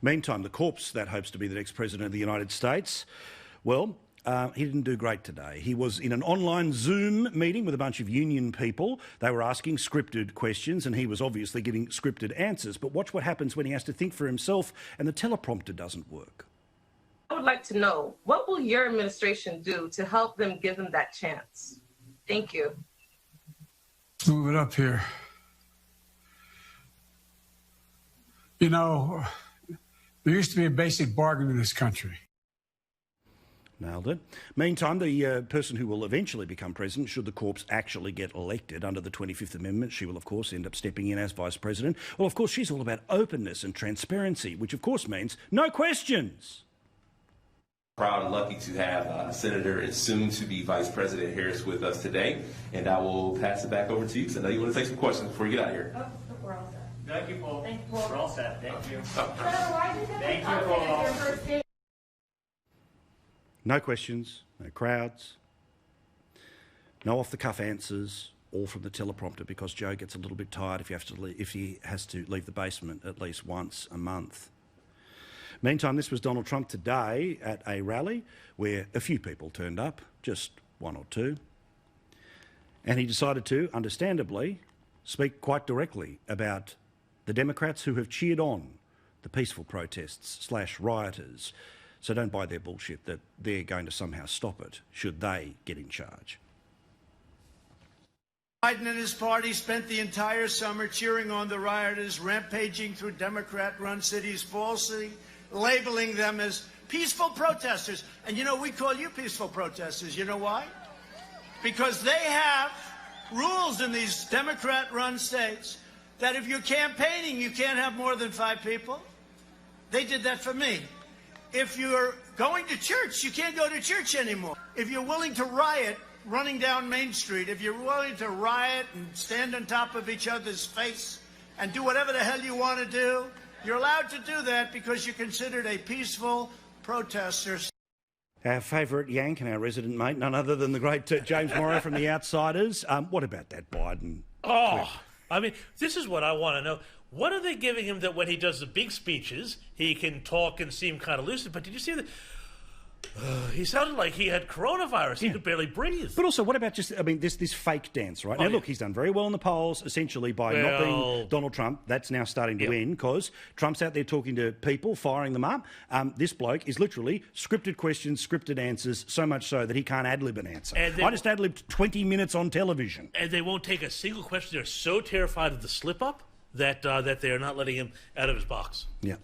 Meantime, the corpse that hopes to be the next president of the United States, well, he didn't do great today. He was in an online Zoom meeting with a bunch of union people. They were asking scripted questions and he was obviously giving scripted answers. But watch what happens when he has to think for himself and the teleprompter doesn't work. I would like to know, what will your administration do to help them give them that chance? Thank you. Move it up here. You know, there used to be a basic bargain in this country. Nailed it. Meantime, the person who will eventually become president, should the corpse actually get elected under the 25th Amendment, she will, of course, end up stepping in as vice president. Well, of course, she's all about openness and transparency, which, of course, means no questions. Proud and lucky to have Senator and soon-to-be Vice President Harris with us today. And I will pass it back over to you because I know you want to take some questions before you get out of here. Oh, we're all set. Thank you, Paul. Thank you, Paul. We're all set. Thank you. Thank you, Paul. No questions, no crowds, no off-the-cuff answers, all from the teleprompter because Joe gets a little bit tired if he has to leave the basement at least once a month. Meantime, this was Donald Trump today at a rally where a few people turned up, just one or two, and he decided to, understandably, speak quite directly about the Democrats who have cheered on the peaceful protests / rioters. So don't buy their bullshit that they're going to somehow stop it should they get in charge. Biden and his party spent the entire summer cheering on the rioters, rampaging through Democrat-run cities, falsely labeling them as peaceful protesters. And, you know, we call you peaceful protesters. You know why? Because they have rules in these Democrat-run states that if you're campaigning, you can't have more than 5 people. They did that for me. If you're going to church, you can't go to church anymore. If you're willing to riot running down Main Street, if you're willing to riot and stand on top of each other's face and do whatever the hell you want to do, you're allowed to do that because you're considered a peaceful protester. Our favourite Yank and our resident mate, none other than the great James Morrow from The Outsiders. What about that Biden clip? I mean, this is what I want to know. What are they giving him that when he does the big speeches, he can talk and seem kind of lucid? But did you see that? He sounded like he had coronavirus. He could barely breathe. But also, what about just, I mean, this fake dance, right? Now, look, he's done very well in the polls, essentially, by not being Donald Trump. That's now starting to win because Trump's out there talking to people, firing them up. This bloke is literally scripted questions, scripted answers, so much so that he can't ad-lib an answer. I just ad-libbed 20 minutes on television. And they won't take a single question. They're so terrified of the slip-up that they are not letting him out of his box. Yeah.